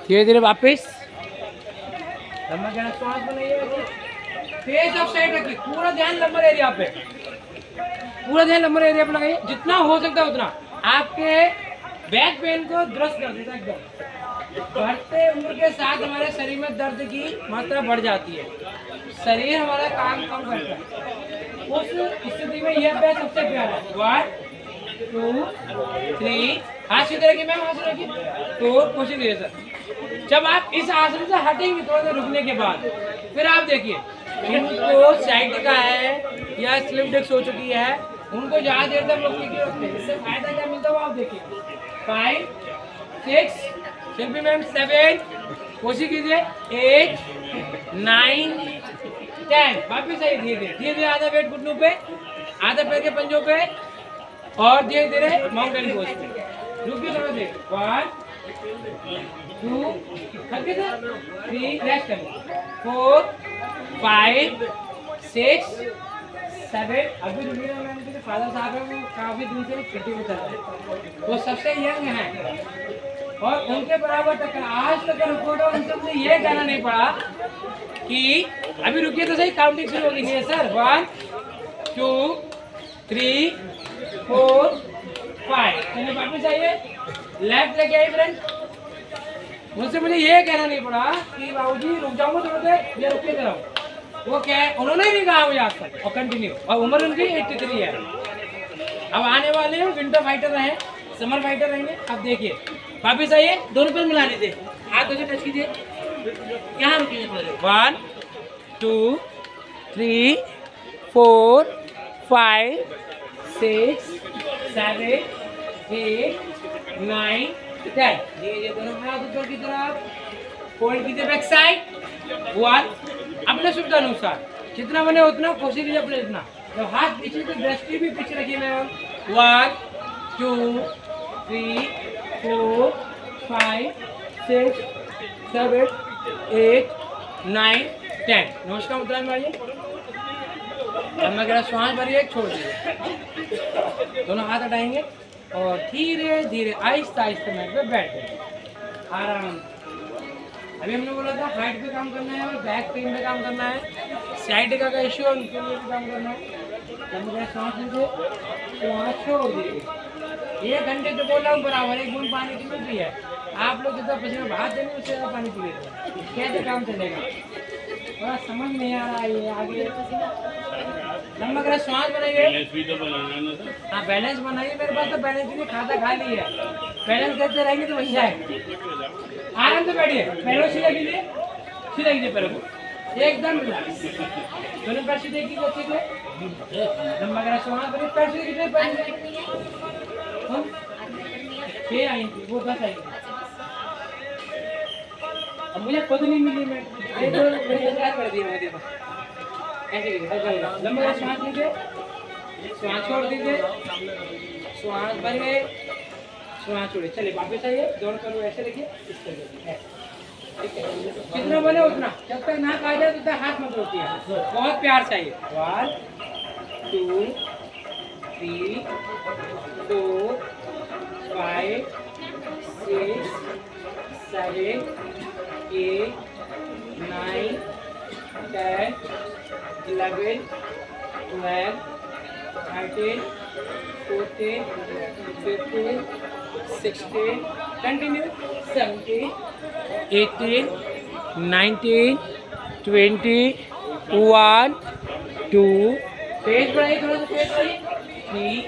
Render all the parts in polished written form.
धीरे धीरे वापस लंबा गहरा श्वास बनाइए। फेस ऑफ साइड रखिए, पूरा ध्यान लंबर एरिया पे, पूरा ध्यान लंबर एरिया पे लगाइए। जितना हो सकता है उतना आपके बैक पेन को दुरुस्त कर देता है एकदम। बढ़ते उम्र के साथ हमारे शरीर में दर्द की मात्रा बढ़ जाती है, शरीर हमारा काम कम करता है। उस स्थिति में यह अभ्यास सबसे प्यारा है। 1 2 3 हाथ सीधे रखिए मैम, हाथ रखिए। 4 कोशिश कीजिए सर। जब आप इस आसन से हटेंगे थोड़ा देर रुकने के बाद, फिर आप देखिए जिनको साइड का है या स्लिप डिस्क हो चुकी है उनको ज़्यादा देर तक रोकने की रखते हैं, इससे फायदा क्या मिलता है वो आप देखिए। 5 6 शिल्पी मैम 7 कोशिश कीजिए 8 9 10 वापिस आइए। धीरे धीरे धीरे धीरे आधा वेट घुटनों पे, आधा पैर के पंजों पे और धीरे धीरे माउंटेन पोज पे। रुकिए थोड़ा देर। 1 2 हल्के से 3 रेस्ट करिए 4 5 6 7 अभी रुकिए मैम के फादर साहब है वो काफ़ी दिन से छुट्टी में चल रहे हैं, वो सबसे यंग हैं और उनके बराबर तक आज तक रिपोर्ट और उन सबने ये कहना नहीं पड़ा कि अभी रुकिए तो सही, काउंटिंग शुरू हो गई है सर। 1 2 3 4 5 चलिए वापस आइए, लेफ्ट लेके आइए फ्रेंड। मुझसे मुझे ये कहना नहीं पड़ा कि बाबूजी रुक जाऊंगा थोड़ा देर, ये रुकिए जरा। वो क्या है उन्होंने नहीं कहा मुझे आज तक, और कंटिन्यू, और उम्र उनकी 83 है। अब आने वाले विंटर फाइटर रहे, समर फाइटर रहेंगे। अब देखिए वापिस आइए, दोनों पर मिला लीजिए, हाथ दोनों टच कीजिए, यहाँ रुकिए। 1 2 3 4 5 6 7 8 9 10 ये दोनों हाथ ऊपर की तरफ फोल्ड कीजिए बैक साइड। 1 अपने सुविधा अनुसार जितना बने उतना कोशिश कीजिए अपने इतना। तो हाथ पीछे तो दृष्टि भी पीछे रखिए मैम। 1 2 3 4 5 6 7 8 9 10 नमस्कार मुद्रा में आइए। लंबा गहरा श्वास भरिए, छोड़ दीजिए, दोनों हाथ हटाएंगे और धीरे धीरे आहिस्ता आहिस्ता मैट पे बैठ जाइए आराम। अभी हमने बोला था हाइट पे काम करना है और बैक पेन पे काम करना है, साइड का इश्यू है उनके लिए भी काम करना है। लंबा सांस लीजिए, श्वास छोड़ दीजिए। 1 घंटे तो बोला हूँ बराबर 1 बूंद पानी की मिलती है। आप लोग जितना पसीना बहा देंगे उससे ज़्यादा पानी पिएगा, कैसे काम चलेगा थोड़ा समझ नहीं आ रहा है ये आगे। लंबा गहरा श्वास बनाइए। हाँ बैलेंस बनाइए, मेरे पास तो बैलेंस के लिए खाता खा ली है, बैलेंस करते रहेंगे तो वही आएगा। आराम से बैठिए, पैरों सीधा कीजिए, सीधा कीजिए पैरों को एकदम रिलैक्स, दोनों पैर सीधे कीजिए अच्छे से। लंबा गहरा श्वास भरिए, पैर सीधे कीजिए, पैर हम 6 आएंगे वो 10 आएंगे। अब मुझे खुद नहीं मिली, मैं ये तो कर दिया मुझे ऐसे कीजिए। लंबा गहरा श्वास लीजिए, श्वास छोड़ दीजिए, श्वास भरिए, श्वास छोड़िए। चलिए वापस आइए, दोनों पैरों ऐसे रखिए, इस तरह ठीक है। जितना बने उतना, जब तक नाक आ जाए तब तक हाथ मत रोकिए, बहुत प्यार चाहिए। 1 2 3 4 5 6 7 8 9 10 11 12 13 14 15 16 कंटिन्यू 17 18 19 20 1 2 पेज बढ़ाइए, थोड़ा सा पेज बढ़ाइए। 3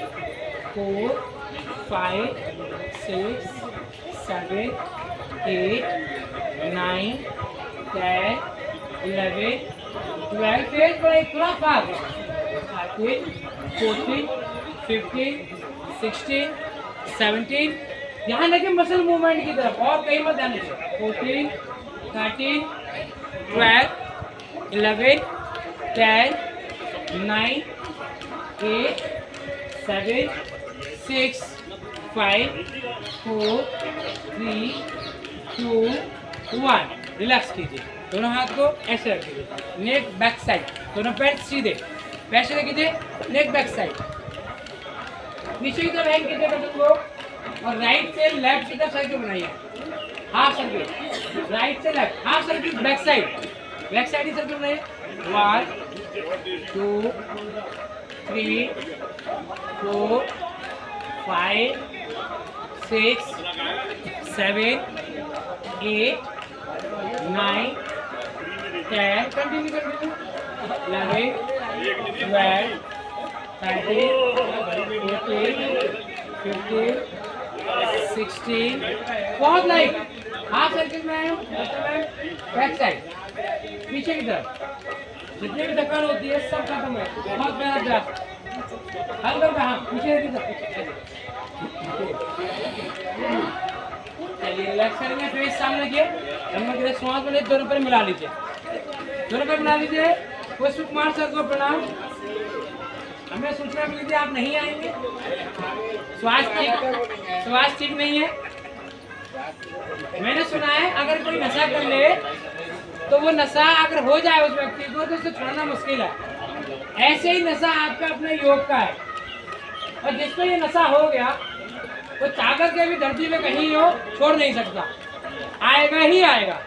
4 5 6 7 8 9 10 11 12 पेज बढ़ाइए थोड़ा फास्ट। 13 14 15 16 17 यहाँ लगे मसल मूवमेंट की तरफ और कहीं मत ध्यान दीजिए। 14 13 12 11 10 9 8 7 6 5 4 3 2 1 रिलैक्स कीजिए, दोनों हाथ को ऐसे रखिए, नेक बैक साइड, दोनों पैर सीधे, पैर सीधे कीजिए, नेक बैक साइड, नीचे की तरफ हैंग कीजिए बटन को और राइट से लेफ्ट की तरफ साइकिल बनाइए। हाफ सर्किल, राइट से left, half circle back side ही सर्किल बनाइए। 1 2 3 4 5 6 7 8 9 10 कंटिन्यू 11 12 13 14 15 16 बहुत लाइट हाफ सर्किल में आए हो बैक साइड पीछे की तरफ जितने भी थकान होती है सब खत्म है। बहुत प्यारा अभ्यास हल्का हाँ पीछे की तरफ। चलिए रिलैक्स करेंगे, फेस सामने किए, लंबा गिरे श्वास बने, दोनों पर मिला लीजिए, दोनों पर मिला लीजिए। पुष्प कुमार सर को प्रणाम। हमें सूचना मिली थी आप नहीं आएंगे, स्वास्थ्य ठीक नहीं है। मैंने सुना है अगर कोई नशा कर ले तो वो नशा अगर हो जाए उस व्यक्ति को तो उसे छोड़ना मुश्किल है। ऐसे ही नशा आपका अपने योग का है, और जिसको ये नशा हो गया वो चाकर के भी धरती में कहीं हो छोड़ नहीं सकता, आएगा ही आएगा।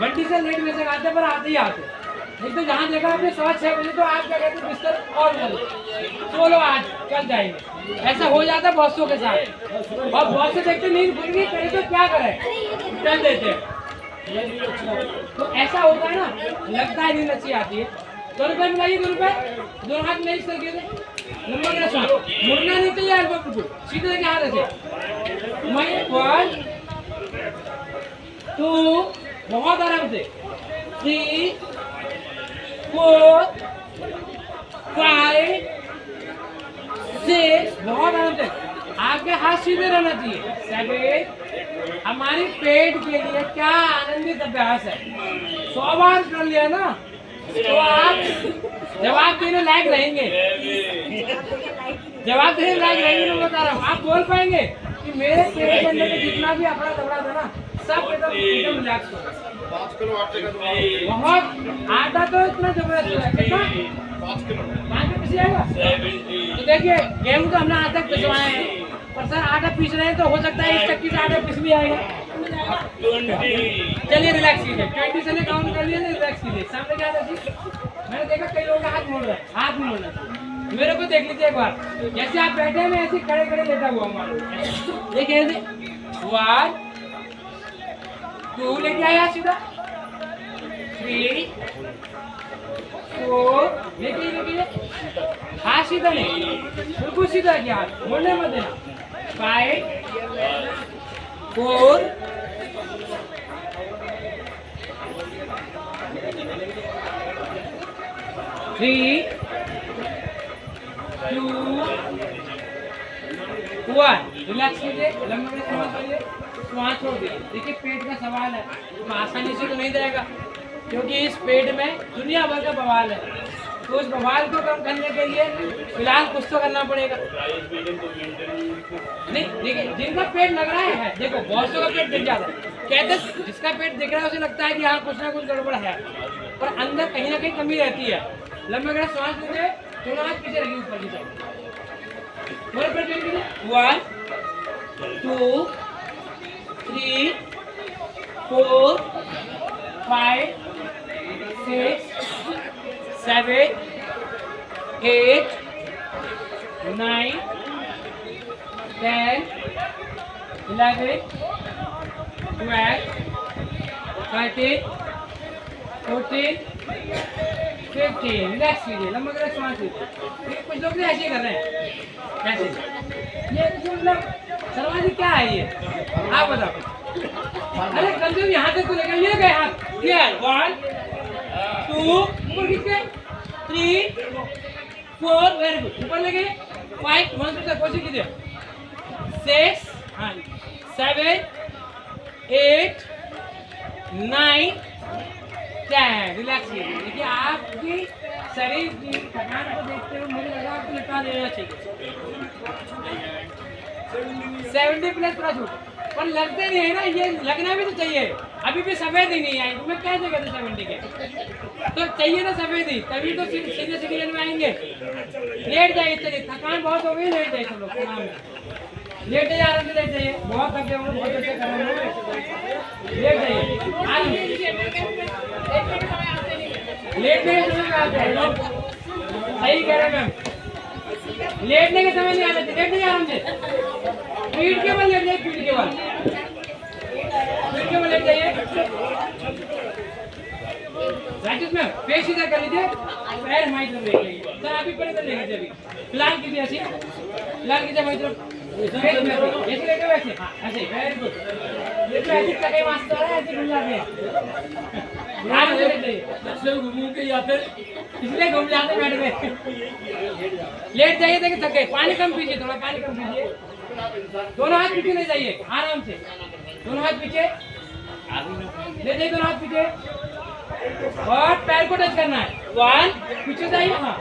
बंटी से लेट में से आते पर आते ही आते, नहीं तो जहाँ देखा आपने 6:15 बजे तो आप क्या कहते बिस्तर और चलो आज चल जाएंगे। ऐसा हो जाता बॉसों के साथ, और बॉस से देखते नींद खुल गई करे तो क्या करें, चल देते। तो ऐसा होता है ना, लगता है नींद अच्छी आती है। 2 रुपए मिलाइए, 2 रुपए, दोनों हाथ नहीं करके लंबा गिरा श्वास, मुड़ना नहीं चाहिए, एल्बो बिल्कुल सीधे के हाथ ऐसे। 1 2 बहुत आराम से 3 4 5 6 बहुत आराम से। आपके हाथ सीधे रहना चाहिए। 7 हमारी पेट के लिए क्या आनंदित अभ्यास है। 100 बार कर लिया ना तो आप जवाब देने लायक रहेंगे, जवाब देने लायक रहेंगे। मैं बता रहा हूँ, आप बोल पाएंगे कि मेरे पेट के अंदर जितना भी अपना दबड़ा था ना सब एकदम रिलैक्स हो। बहुत आटा तो इतना जबरदस्त है, कितना 5 किलो पिस जाएगा। तो देखिए गेहूं तो हमने आज तक पिसवाए हैं, पर सर आटा पीस रहे हैं तो हो सकता है इस चक्की से आटा पिस भी आएगा। चलिए रिलैक्स कीजिए, 20 से काउंट कर लिए, रिलैक्स कीजिए। सामने क्या है, मैंने देखा कई लोगों का हाथ मोड़ रहा है, हाथ नहीं मोड़ना चाहिए। मेरे को देख लीजिए एक बार, जैसे आप बैठे हैं मैं ऐसे खड़े खड़े लेटा हुआ हूँ। देखिए 1 2 लेके आया सीधा, 3 4 लेके हाथ सीधा नहीं, बिल्कुल सीधा किया, हाथ मोड़ने मत देना। 5 4 3 2 1 रिलैक्स कीजिए, लंबे सांस लीजिए, श्वास छोड़ दीजिए। देखिए पेट का सवाल है तो आसानी से तो नहीं जाएगा, क्योंकि इस पेट में दुनिया भर का बवाल है। तो उस बवाल को कम करने के लिए फिलहाल कुछ तो करना पड़ेगा। नहीं देखिए जिनका पेट लग रहा है, देखो बहुतों का पेट दिख जाता है, कहते जिसका पेट दिख रहा है उसे लगता है कि हाँ कुछ ना कुछ गड़बड़ है, पर अंदर कहीं ना कहीं कमी रहती है। लंबे गहरा सांस लीजिए, थोड़ा हाथ पीछे रखिए ऊपर की साइड। 1 2 3 4 5 6 7 8 9 10 11 12 13 14 15 रिलैक्स कीजिए, लंबा गहरा सांस लीजिए। कुछ लोग ऐसे ही कर रहे हैं, कैसे ये मतलब सरवाजी क्या है ये, आप बताओ। अरे कंजूस यहाँ से तो लेकर ये गए हाथ, ये 1 2 ऊपर खींचे, 3 4 वेरी गुड, ऊपर लेके 5 1 2 कोशिश कीजिए, 6 7 8 9 10 रिलैक्स कीजिए। देखिए आपकी शरीर की थकान को देखते हुए मुझे लगा आपको निकाल लेना चाहिए। 70 प्लस थोड़ा छूट, पर लगते नहीं है ना, ये लगना भी तो चाहिए। अभी भी सफेद ही नहीं आई, तुम्हें कैसे कहते 70 के, तो चाहिए ना सफेद ही, तभी तो सीनियर सिटीजन में आएंगे। लेट जाइए, चलिए थकान बहुत हो गई, लेट जाइए सब लोग, लेट जाइए, आराम से लेट जाइए। बहुत थके होंगे, बहुत अच्छे कर रहे हो। लेट जाइए, लेटने के समय में आते हैं लोग, सही कह रहे हैं मैम, लेटने के समय नहीं आना चाहिए, लेट नहीं आराम से, पीठ के बल लेट जाइए, पीठ के बल लेट जाइए। प्रैक्टिस में फेस सीधा कर लीजिए, पैर हमारी तरफ देख लीजिए सर, आप ही पर इधर देख लीजिए, अभी फिलहाल कीजिए ऐसे, फिलहाल कीजिए हमारी तरफ, ऐसे लेके वैसे, हाँ ऐसे, वेरी गुड। ये तो ऐसे कटे मास्टर है, ऐसे घूम जाते हैं, ध्यान से लेट जाइए, घूम के जाते, इसलिए घूम जाते बैठ गए। लेट जाइए, देखिए थक गए, पानी कम पीजिए, थोड़ा पानी कम पीजिए, दोनों हाथ पीछे ले जाइए आराम से, दोनों हाथ पीछे ले जाइए, दोनों हाथ पीछे और पैर को टच करना है। 1 पीछे जाइए, हाँ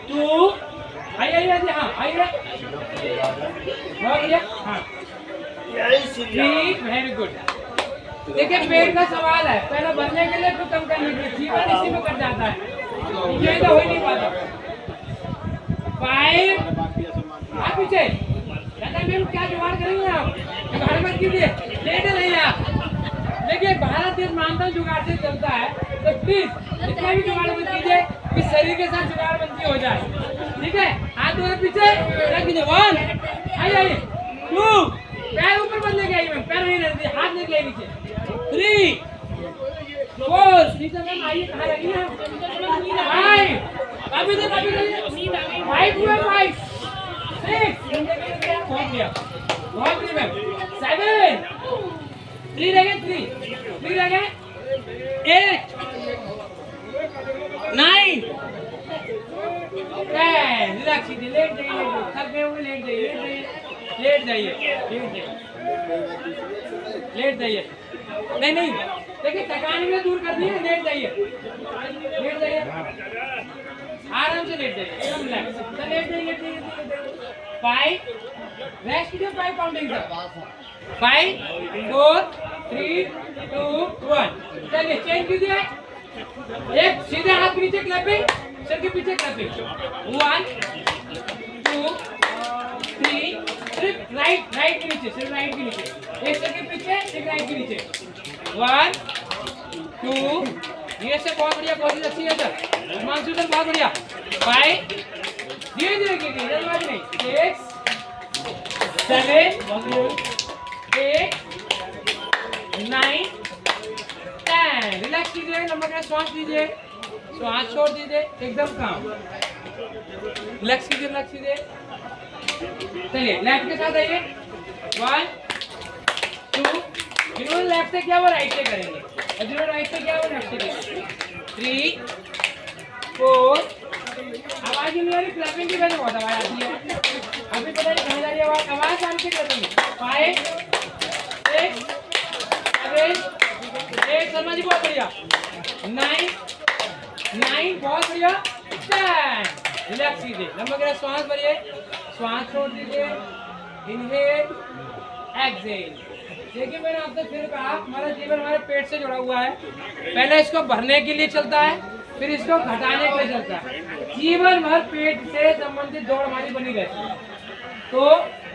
2 आइए, हाँ आइए, हाँ 3 वेरी गुड। देखिए पेट का सवाल है, पहले बनने के लिए फिर कम करने के लिए, जीवन इसी में कट जाता है, ये तो हो ही नहीं पाता। 5 आप पीछे, मैम क्या जुगाड़ करेंगे आप, जुगाड़ मत कीजिए, लेटे नहीं आप। देखिए भारत देश मानता हूँ जुगाड़ से चलता है, तो प्लीज जितना भी जुगाड़ मत कीजिए कि शरीर के साथ जुगाड़ बनती हो जाए, ठीक है। हाथ दोनों पीछे रख दीजिए, 1 आइए, 2 पैर ऊपर मत लेके आइए मैम, पैर नहीं रहते, हाथ लेके आइए नीचे, 3 4 नीचे मैम आइए, कहाँ लगी है, 5 अभी तक 5 हुआ, 5 6 बहुत गया, बहुत गया मैम, 7 3 रह गए, 3 रह गए, 8 9 10 रिलैक्स कीजिए, लेट जाइए, थक गए होंगे, लेट जाइए, लेट जाइए, लेट जाइए, नहीं नहीं देखिए थकान भी दूर करनी है, लेट जाइए, आराम से लेट जाइए, एकदम रिलैक्स, सर लेट जाइए, 5 रेस्ट कीजिए, 5 काउंटिंग सर, 5 4 3 2 1 चलिए चेंज कीजिए, एक सीधे हाथ के नीचे क्लैपिंग, सर के पीछे क्लैपिंग, 1 2 3 सिर्फ राइट के नीचे, सिर्फ राइट के नीचे, एक सर के पीछे, एक राइट के नीचे, 1 2 ये से बहुत बढ़िया, कोशिश अच्छी है सर, हिमांशु सर बहुत बढ़िया, 5 धीरे धीरे कीजिए, जल्दबाजी नहीं, 6 7 8 9 10 रिलैक्स कीजिए, लंबा का श्वास लीजिए, श्वास छोड़ दीजिए, एकदम काम, रिलैक्स कीजिए, रिलैक्स कीजिए। चलिए लेफ्ट के साथ आइए, 1 2 जिन्होंने लेफ्ट से किया वो राइट से करेंगे, और जिन्होंने राइट से किया वो लेफ्ट से करेंगे, 3 4 आवाज नहीं आ रही, क्लैपिंग की वजह बहुत आवाज आती है, अभी पता नहीं कहाँ जा रही है आवाज, आवाज आने से करेंगे, 5 6 7 8 शर्मा जी बहुत बढ़िया, 9 बहुत बढ़िया, 10 रिलैक्स कीजिए, लंबा गहरा श्वास भरिए, श्वास छोड़ दीजिए, इनहेल एक्सहेल। देखिए मैंने आपसे फिर कहा, हमारा जीवन हमारे पेट से जुड़ा हुआ है, पहले इसको भरने के लिए चलता है, फिर इसको घटाने के लिए चलता है, जीवन भर पेट से संबंधित दौड़ हमारी बनी रहती है। तो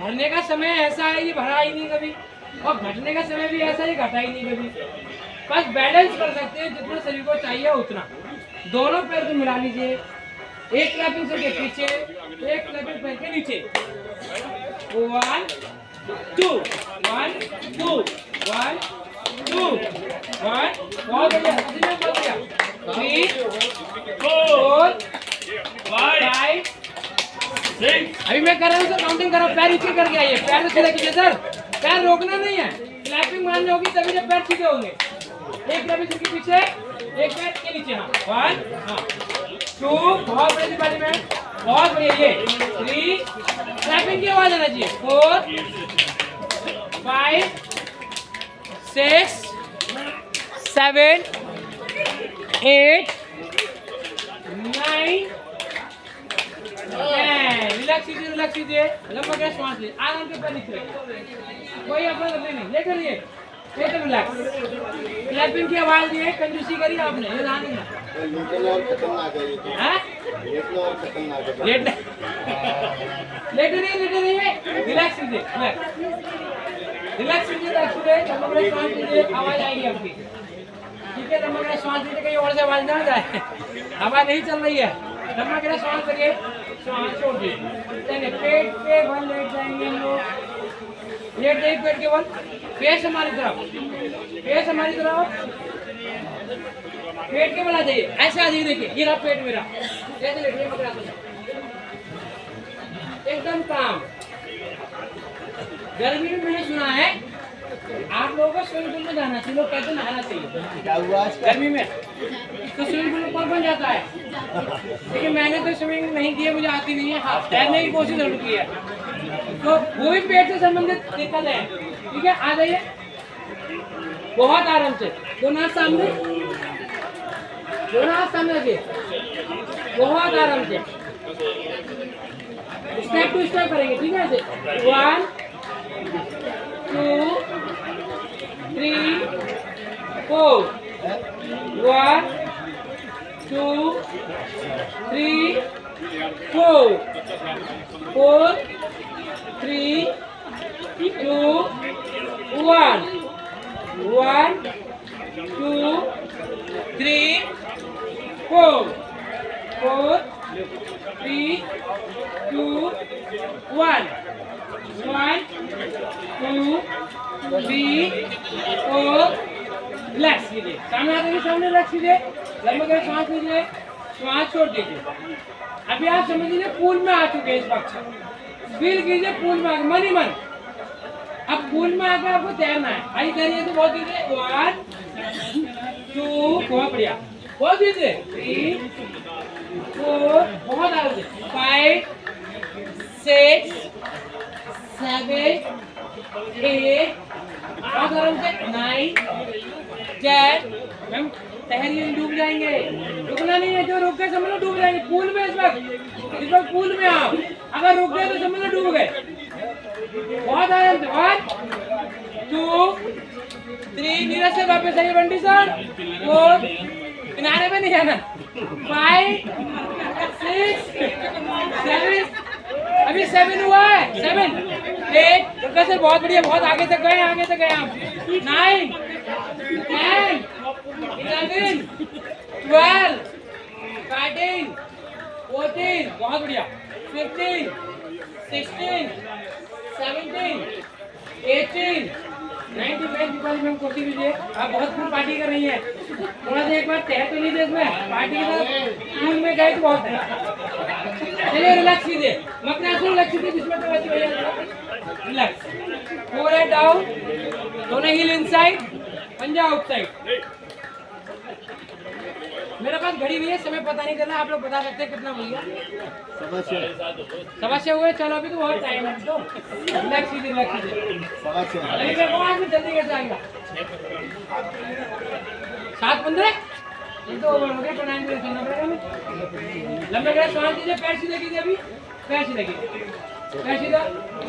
भरने का समय ऐसा है ये भरा ही नहीं कभी, और घटने का समय भी ऐसा ही घटा ही नहीं कभी, बस बैलेंस कर सकते हैं जितना शरीर को चाहिए उतना। दोनों पैर को मिला लीजिए, एक क्लैपिंग सर के पीछे, एक क्लैपिंग पैर के नीचे, 1 2 1 2 1 2 1 बहुत बढ़िया, 3 4 5 6 अभी मैं कर रहा हूँ सर, काउंटिंग करो, पैर नीचे करके आइए, पैर तो सीधा कीजिए सर, पैर रोकना नहीं है, क्लैपिंग मारनी होगी तभी जब पैर सीधे होंगे, एक क्लैपिंग सर के पीछे, एक पैर के नीचे, हाँ 1 हाँ 2 बहुत बढ़िया बारी में, बहुत बढ़िया, ये 3 क्लैपिंग की आवाज आना चाहिए, 4 5 6 7 8 9 रिलैक्स कीजिए, रिलैक्स कीजिए, लंबा गहरा श्वास लीजिए, आराम से पैर नीचे रखिए, कोई अपना करने नहीं, लेकर रहिए, एकदम रिलैक्स। क्लैपिंग की आवाज दी है, कंजूसी करी आपने, ये ध्यान देना, लेटे रहिए, रिलैक्स कीजिए, रिलैक्स कीजिए, लंबा गला सांस लीजिए, आवाज आएगी आपकी। ठीक है, लंबा गला सांस लीजिए, कहीं और से आवाज ना जाए, आवाज नहीं चल रही है। लंबा गला सांस करिए, सांस छोड़ दीजिए। पेट पे बल लेट जाएंगे हम लोग, लेट जाइए पेट के बल, फेस हमारी तरफ, फेस हमारी तरफ, पेट के बल आ जाइए, ऐसे आ जाइए। देखिए ये रहा पेट मेरा, ऐसे लेटिए पकड़ा एकदम काम। गर्मी में मैंने सुना है आप लोगों को स्विमिंग पूल में जाना चाहिए, लोग कहते नहाना चाहिए। क्या हुआ गर्मी में तो स्विमिंग पूल में कौन बन जाता है, लेकिन मैंने तो स्विमिंग नहीं की है, मुझे आती नहीं है। हाँ, तैरने की कोशिश जरूर की है, तो वो भी पेट से संबंधित दिक्कत है। ठीक है, आ जाइए बहुत आराम से, दोनों हाथ सामने, दोनों हाथ सामने रखिए, बहुत आराम से स्टेप टू स्टेप करेंगे। ठीक है, ऐसे 1 2 3 4, 1 2 3 4, 4 3 2 1, 1 2 3 4, 4 3 2 1, 1 2 3 4। रिलैक्स कीजिए, सामने आते सामने रिलैक्स कीजिए, लंबा गला सांस लीजिए, सांस छोड़ दीजिए। अभी आप समझ लीजिए पूल में आ चुके हैं, इस वक्त फील कीजिए पूल में, मन ही मन अब पूल में आकर आपको तैरना है। आई तैरिए तो बहुत दीजिए, 1 2, बहुत बढ़िया, बहुत दीजिए, 3 4, बहुत आराम से, 5 6 7 8, बहुत आराम से, 9 10। मैम तैरिए, डूब जाएंगे, रुकना नहीं है, जो रुक गए समझ लो डूब जाएंगे। पूल में इस वक्त पूल में आप अगर रुक गए तो समझ लो डूब गए। बहुत आराम से, 1 2 3, नीरज से वापस आइए, बंटी सर, 4, किनारे पे नहीं जाना, 5 6 7, अभी 7 हुआ है, 7 8, दुर्गा सर बहुत बढ़िया, बहुत आगे तक गए, आगे तक गए आप, 9 10 11 12 13 14, बहुत बढ़िया, 15 16 17 18 19 में कोशिश कीजिए। आप बहुत फुल पार्टी कर रही है, थोड़ा सा एक बार तैर तो लीजिए, इसमें पार्टी के साथ पूल में गए तो बहुत है। चलिए रिलैक्स कीजिए, मकनासुर रिलैक्स कीजिए, जिसमें तो वैसे रिलैक्स, पूरा डाउन, दोनों हील इनसाइड, पंजा आउटसाइड। मेरे पास घड़ी भी है, समय पता नहीं चल रहा, आप लोग बता सकते हैं कितना हो गया? 7 हुए। चलो अभी तो बहुत टाइम है, तो रिलैक्स कीजिए, रिलैक्स कीजिए, जल्दी कैसे आएगा? 7:15 तो प्राणायाम करना पड़ेगा हमें। लंबे गला सांस लीजिए, पैर सीधे कीजिए, अभी पैर सीधे कीजिए, पैर सीधा,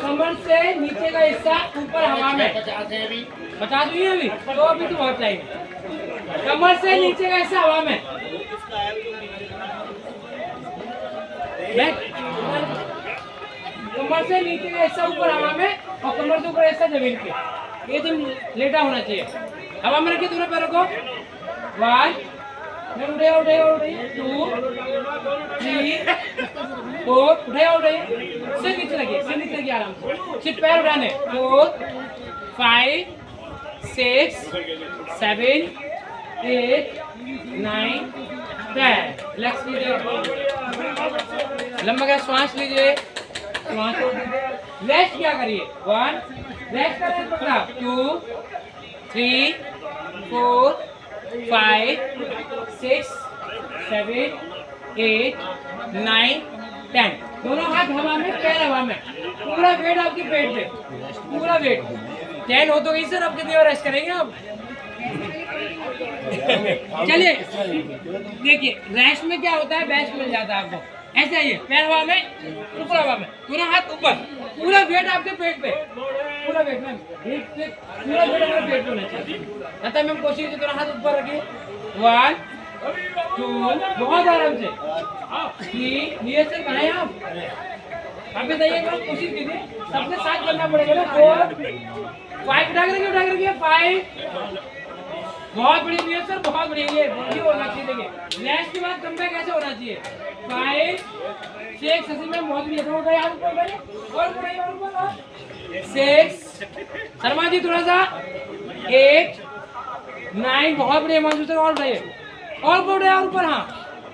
कमर से नीचे का हिस्सा ऊपर हवा में, 50 हुई है अभी, तो अभी तो बहुत टाइम है। कमर से नीचे का हिस्सा हवा में, कमर से नीचे का हिस्सा ऊपर हवा में और कमर से ऊपर हिस्सा जमीन पे, ये तुम लेटा होना चाहिए। हवा में रखिए दोनों पैरों को, 1 उठे उठे उठे 2 3 4, उठे उठे, सिर नीचे लगिए, सिर नीचे लगिए, आराम से सिर्फ पैर उठाने, 4 5 6 7 8 9 10। रिलैक्स कीजिए, लंबा गला सांस लीजिए, सांस छोड़ दीजिए, रेस्ट क्या करिए, 1 रेस्ट करें, पकड़ा, 2 3 4 5 6 7 8 9 10। दोनों हाथ हवा में, पैर हवा में, पूरा वेट आपके पेट पे, पूरा वेट। 10 हो तो गई सर, अब कितनी और रेस्ट करेंगे आप? चलिए देखिए, रेस्ट में क्या होता है, बेस्ट मिल जाता है आपको। ऐसे आइए, पैर हवा में, ऊपर हवा में, दोनों हाथ ऊपर, पूरा वेट आपके पेट पे, पूरा वेट में, पूरा वेट अपने पेट पे होना चाहिए। मतलब मैम कोशिश कीजिए, दोनों हाथ ऊपर रखिए, 1 2, बहुत आराम से, 3, नीचे से कहें आप बताइए, कोशिश कीजिए, सबके साथ करना पड़ेगा ना, 4 5 उठा के रखिए 5। बहुत बड़ी हुई है सर, बहुत बड़ी ये बॉडी होना चाहिए। देखिए नेक्स्ट के बाद कमबैक ऐसे होना चाहिए 5 6 सही में बहुत भी हो गया और 6 शर्मा जी थोड़ा सा 8 9 बहुत बढ़िया मानसू सर और बढ़िया और बढ़िया और ऊपर हाँ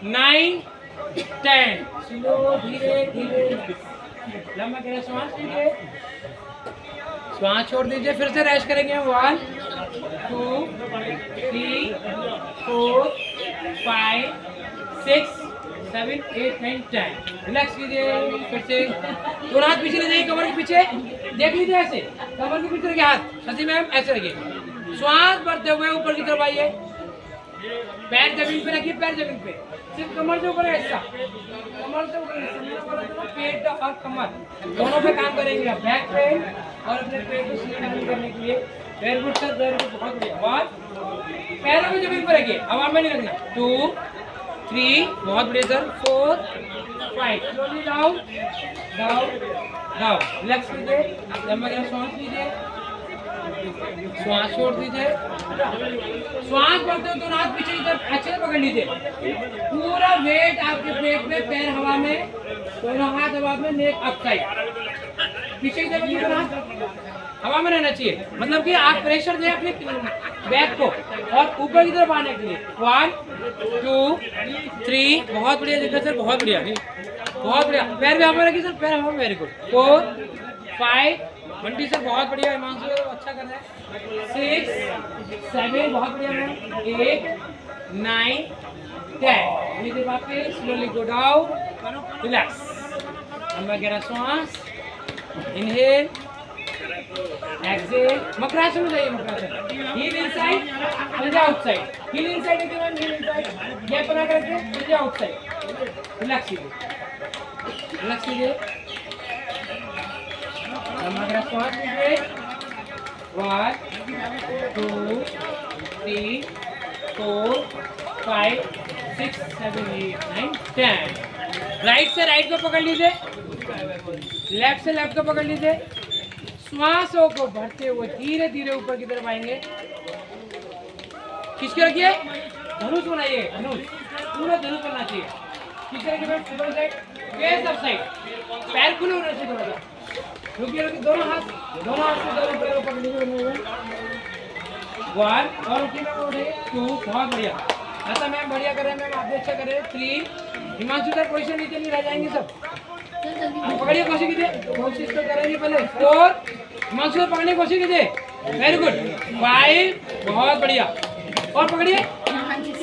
9 10 स्लो धीरे धीरे लंबा करें श्वास लीजिए श्वास छोड़ दीजिए फिर से रेस्ट करेंगे 1 2 3 4 5 6 7 8 9 10 रिलैक्स कीजिए फिर से दोनों हाथ पीछे ले जाइए कमर के पीछे देख लीजिए ऐसे कमर के पीछे रखिए हाथ शशि मैम ऐसे रखिए श्वास भरते हुए ऊपर की तरफ आइए पैर जमीन पे रखिए पैर जमीन पे सिर्फ कमर से ऊपर है हिस्सा कमर से ऊपर पेट और कमर दोनों पे काम करेंगे आप बैक पे और अपने पेट को सीधा करने के लिए very good sir very good बहुत बढ़िया 1 पैरों को जमीन पे रखिए हवा में नहीं रखना 2 3 बहुत बढ़िया sir 4 5 slowly down down down relax कीजिए लंबा गहरा सांस लीजिए श्वास छोड़ दीजिए श्वास भरते हुए दोनों हाथ पीछे की तरफ अच्छे से पकड़ लीजिए पूरा वेट आपके पेट में पैर हवा में दोनों हाथ हवा में नेक अप साइड पीछे की तरफ दोनों हाथ हवा में रहना चाहिए मतलब कि आप प्रेशर दें अपने बैक को और ऊपर की तरफ आने के लिए 1 2 3 बहुत बढ़िया देखा सर बहुत बढ़िया बहुत बढ़िया पैर भी हवा में रखिए सर पैर हवा में वेरी गुड 4 5 20 सर बहुत बढ़िया हिमांशु अच्छा कर रहे हैं 6 7 बहुत बढ़िया मैम 8 9 10 धीरे वापस स्लोली गो डाउन रिलैक्स लंबा गहरा श्वास इनहेल एक्सहेल मकरासन में जाइए मकरासन हील इनसाइड पंजा outside heel inside heel inside gap बना कर रखिए पंजा आउटसाइड रिलैक्स कीजिए लंबा श्वास लीजिए 1 2 3 4 5 6 7 8 9 10 राइट से राइट को पकड़ लीजिए लेफ्ट से लेफ्ट को पकड़ लीजिए श्वासों को भरते हुए धीरे धीरे ऊपर की तरफ आएंगे खींच के रखिए धनुष बनाइए धनुष पूरा धनुष बनना चाहिए खींच के रखिए फेस अप साइड पैर खुले होने चाहिए थोड़ा सा रुकिए दोनों हाथ से दोनों पैरों पकड़ लीजिए 1 और उठिए 2 बहुत बढ़िया ऐसा मैम बढ़िया कर रहे हैं मैम आप भी अच्छा कर रहे हैं 3 हिमांशु सर पोजीशन नीचे नहीं रह जाएंगे सब पकड़िए कोशिश कीजिए कोशिश तो करेंगे पहले 4 हिमांशु सर पकड़ने की कोशिश कीजिए वेरी गुड 5 बहुत बढ़िया और पकड़िए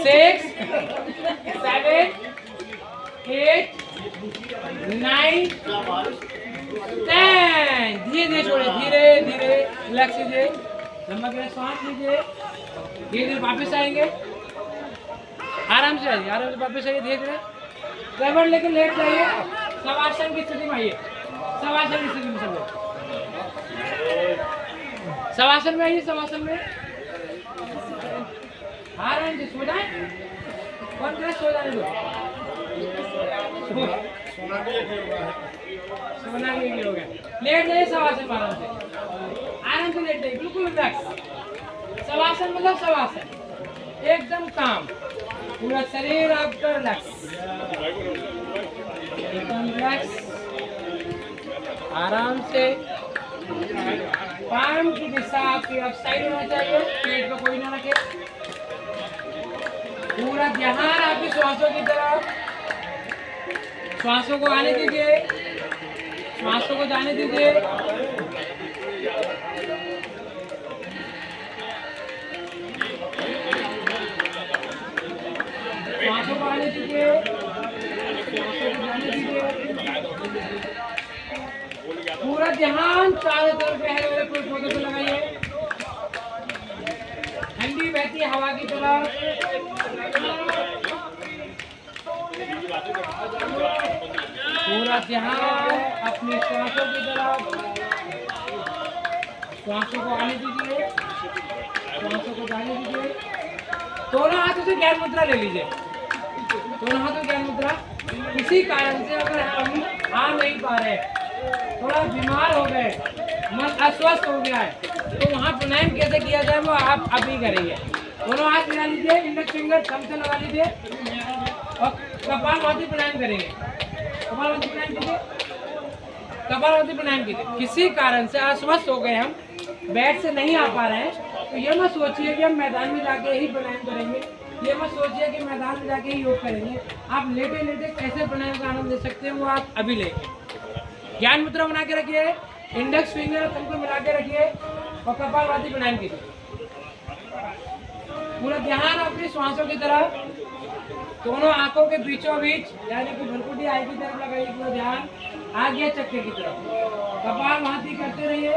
6 7 8 9 10 धीरे धीरे छोड़िए धीरे धीरे रिलैक्स कीजिए लंबा गहरा सांस लीजिए धीरे धीरे वापस आएंगे आराम से आइए आराम से वापस आइए धीरे धीरे ट्रेवल लेके लेट जाइए शवासन की स्थिति में आइए शवासन की स्थिति में सब लोग शवासन में आइए शवासन में आराम से सो जाए कौन करे सो जाने दो सोना भी हो गया लेट जाइए शवासन में आराम से लेट जाइए बिल्कुल रिलैक्स शवासन मतलब शवासन एकदम काम पूरा शरीर आपका रिलैक्स एकदम रिलैक्स आराम से पाम की दिशा आपकी अप साइड होना चाहिए पेट पे कोई ना रखे पूरा ध्यान आपकी श्वासों की तरफ श्वासों को आने दीजिए श्वासों को जाने दीजिए श्वासों को आने दीजिए श्वासों को जाने दीजिए पूरा ध्यान चारों तरफ बहने वाले पेड़ पौधों को लगाइए ठंडी बहती हवा की तरफ पूरा ध्यान अपनी श्वासों की तरफ श्वासों को आने दीजिए श्वासों को जाने दीजिए दोनों हाथों से ज्ञान मुद्रा ले लीजिए दोनों हाथों ज्ञान मुद्रा किसी कारण से अगर हम आ नहीं पा रहे थोड़ा बीमार हो गए मन अस्वस्थ हो गया है तो वहाँ प्राणायाम कैसे किया जाए वो आप अभी करेंगे। दोनों हाथ मिला लीजिए, इंडेक्स फिंगर थंब से लगा लीजिए और कपालभाति प्राणायाम करेंगे। कपालभाति प्राणायाम कीजिए, कपालभाति प्राणायाम कीजिए। किसी कारण से अस्वस्थ हो गए, हम बेड से नहीं आ पा रहे हैं तो ये मत सोचिए कि हम मैदान में जाके ही प्राणायाम करेंगे, ये मत सोचिए कि मैदान में जाके ही योग करेंगे। आप लेटे लेटे कैसे प्राणायाम का आनंद ले सकते हैं वो आप अभी लेंगे। ज्ञान मुद्रा बना के रखिए, इंडेक्स फिंगर थंब को मिला के रखिए और कपालभाति प्राणायाम कीजिए। पूरा ध्यान अपनी श्वासों की तरफ, दोनों आंखों के बीचों बीच यानी कि भ्रुकुटी आई की तरफ लगाइए, पूरा ध्यान आगे चक्के की तरफ। कपालभाति करते रहिए,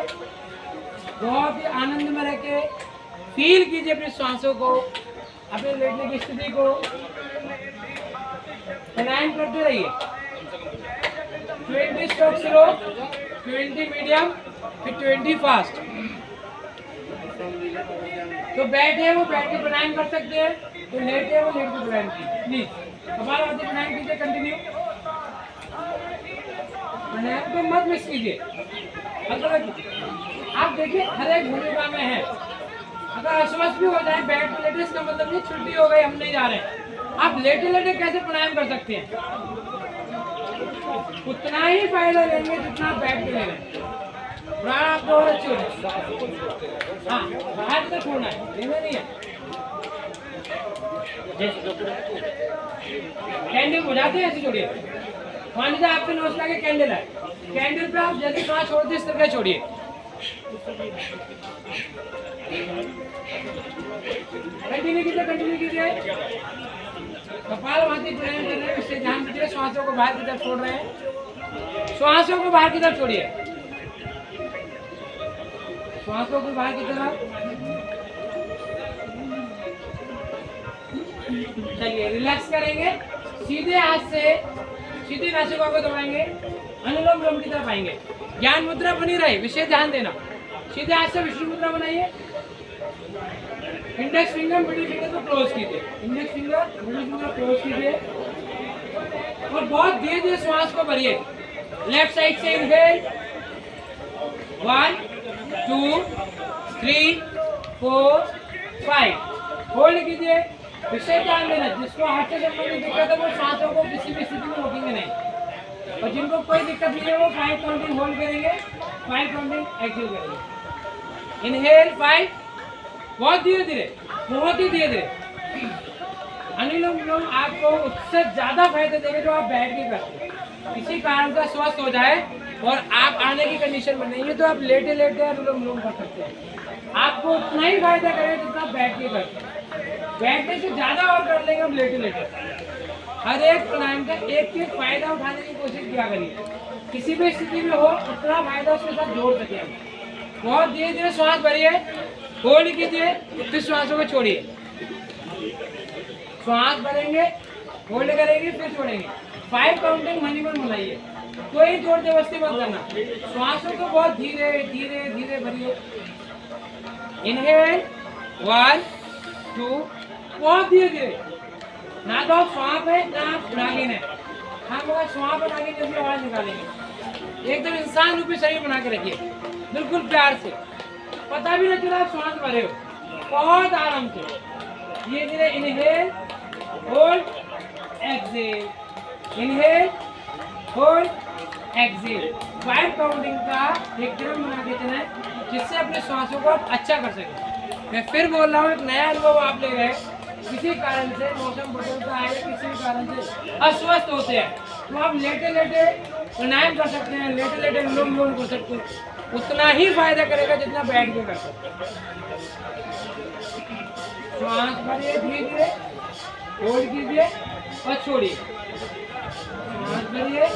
बहुत ही आनंद में रह के फील कीजिए अपनी श्वासों को, अपने लेटने की स्थिति को। प्राणायाम करते रहिए। 20 स्ट्रोक स्लो, 20 मीडियम, फिर 20 फास्ट। तो बैठे वो बैठ के प्राणायाम कर सकते हैं, तो लेटे वो लेट के प्राणायाम कीजिए। प्लीज कपालभाति प्राणायाम कीजिए, कंटिन्यू। प्राणायाम को मत मिस कीजिए। आप देखिए हर एक भूमिका में है। अगर अस्वस्थ भी हो जाए बैठ पे लेटे, इसका मतलब नहीं छुट्टी हो गई हम नहीं जा रहे। आप लेटे लेटे कैसे प्राणायाम कर सकते हैं? उतना ही फायदा लेंगे जितना आप बैठ के ले रहे हैं। प्राण आपको और अच्छी हो जाए। हाँ, बाहर तक छोड़ना है, लेना नहीं है। कैंडल बुझाते हैं, ऐसे छोड़िए। मान लीजिए आपके नोज लगे कैंडल है, कैंडल पे आप जैसे सांस छोड़ते इस तरह छोड़िए। कंटिन्यू कीजिए, कंटिन्यू कीजिए। कपालभाति प्राणायाम कर रहे हैं, इससे ध्यान दीजिए। श्वासों को बाहर की तरफ छोड़ रहे हैं, श्वासों को बाहर की तरफ छोड़िए, श्वासों को बाहर की तरफ। चलिए रिलैक्स करेंगे, सीधे हाथ से सीधी नासिका को दबाएंगे, अनुलोम विलोम की तरफ आएंगे। ज्ञान मुद्रा बनी रहे, विशेष ध्यान देना। सीधे हाथ से विष्णु मुद्रा बनाइए। इंडेक्स फिंगर मिडिल फिंगर को क्लोज कीजिए, index finger middle finger close कीजिए और बहुत धीरे धीरे श्वास को भरिए। लेफ्ट साइड से इनहेल, 1 2 3 4 5, होल्ड कीजिए। विशेष ध्यान देना, जिसको हार्ट से संबंधित दिक्कत है वो सांसों को किसी भी स्थिति में रोकेंगे नहीं, और जिनको कोई दिक्कत नहीं है वो 5 काउंटिंग होल्ड करेंगे, 5 काउंटिंग एक्सेल करेंगे। इनहेल 5, बहुत धीरे धीरे, बहुत ही धीरे धीरे। अनुलोम विलोम आपको उससे ज्यादा फायदे देंगे जो आप बैठ के करते हैं। किसी कारण से स्वस्थ हो जाए और आप आने की कंडीशन में नहीं है तो आप लेटे लेटे अनुलोम विलोम कर सकते हैं। आपको उतना ही फायदा करेगा जितना बैठ के करते हैं। बैठने से ज्यादा और कर लेंगे हम लेटे लेटे। हर एक प्राणायाम का एक एक फायदा उठाने की कोशिश किया करिए, किसी भी स्थिति में हो उतना फायदा उसके साथ जोड़ सके हम। बहुत धीरे धीरे श्वास भरिए, होल्ड कीजिए, फिर श्वासों को छोड़िए। श्वास भरेंगे, होल्ड करेंगे, फिर छोड़ेंगे। 5 काउंटिंग मिनिमम बनाइए, कोई जोर जबरदस्ती मत करना। श्वासों को बहुत धीरे धीरे धीरे भरिए। इनहेल 1 2, बहुत धीरे धीरे। ना तो आप श्वास है ना आप नागिन है। हम अगर श्वास और नागिन जैसी आवाज निकालेंगे। एकदम इंसान रूपी शरीर बना के रखिए, बिल्कुल प्यार से, पता भी नहीं चला आप श्वास भरे हो। बहुत आराम से धीरे धीरे inhale, hold, exhale, inhale, hold, exhale. 5 counting का एक क्रम बना के चलें, जिससे अपने श्वासों को आप अच्छा कर सकें। मैं फिर बोल रहा हूँ, एक नया अनुभव आप ले गए, किसी कारण से मौसम बदलता है, किसी कारण से अस्वस्थ होते हैं, तो आप लेटे लेटे प्राणायाम कर सकते हैं, लेटे लेटे अनुलोम विलोम कर सकते हैं। उतना ही फायदा करेगा जितना बैठ के कर सकते हैं। श्वास भरिए धीरे धीरे, होल्ड कीजिए और छोड़िए। श्वास भरिए,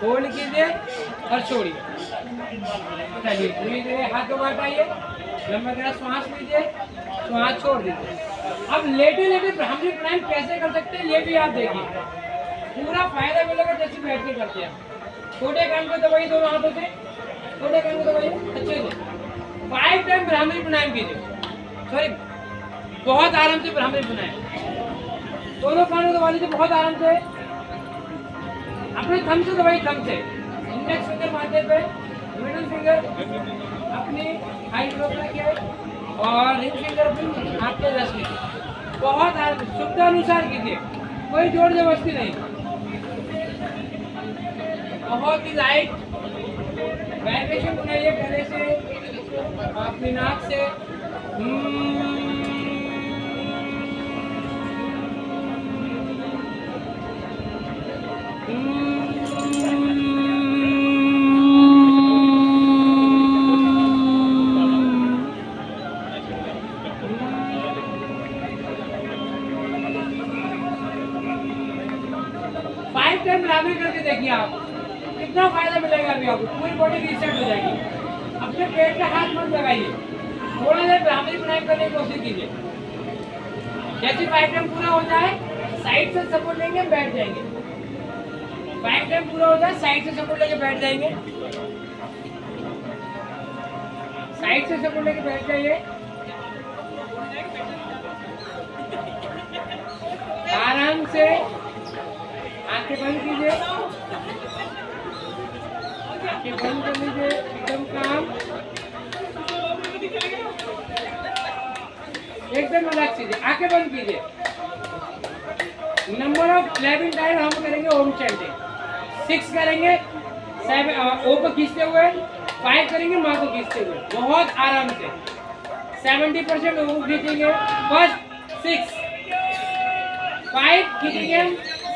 होल्ड कीजिए और छोड़िए। चलिए धीरे धीरे हाथ को हटाइए, लंबा गहरा श्वास लीजिए, श्वास छोड़ दीजिए। अब लेटे लेटे भ्रामरी प्राणायाम कैसे कर सकते हैं ये भी आप देखिए, पूरा फायदा मिलेगा जैसे बैठ के करते हैं। छोटे कान को दबाइए दोनों हाथों से, छोटे कान को दबाइए अच्छे से। 5 टाइम भ्रामरी प्राणायाम कीजिए, सॉरी बहुत आराम से भ्रामरी प्राणायाम। दोनों कानों को दबा लीजिए बहुत आराम से, अपने थंब से दबाइए, थंब से इंडेक्स फिंगर माथे पे मिडिल फिंगर अपनी हाइट पर रखिए और रिंग फिंगर अपनी आपके रस में बहुत सुविधा अनुसार कीजिए, कोई जोर जबरदस्ती नहीं। बहुत ही लाइट वाइब्रेशन बनाइए गले से, अपनी नाक से। फाइव टाइम बराबरी करके देखिए आप, कितना फायदा मिलेगा अभी आपको, पूरी बॉडी रीसेट हो जाएगी। अपने पेट पे हाथ मत लगाइए, थोड़ा देर बराबरी बनाए करने की कोशिश कीजिए। जैसे 5 टाइम पूरा हो जाए साइड से सपोर्ट लेंगे, बैठ जाएंगे। 5 टाइम पूरा हो जाए साइड से सपोर्ट लेके बैठ जाएंगे, साइड से सपोर्ट लेके बैठ जाइए। आराम से आंखें बंद कीजिए, आंखें बंद कर लीजिए, एकदम काम, एकदम रिलैक्स कीजिए, आंखें बंद कीजिए। नंबर ऑफ 11 टाइम हम करेंगे ओम चैंटिंग। 6 करेंगे 7 ओ को खींचते हुए, 5 करेंगे माँ को खींचते हुए, बहुत आराम से। 70% ओ को खींचेंगे फर्स्ट 6, 5 खींचेंगे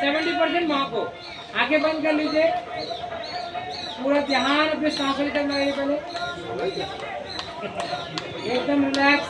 70% माँ को। आंखें बंद कर लीजिए, पूरा ध्यान अपने सांसों की तरफ लगाइए, पहले एकदम रिलैक्स।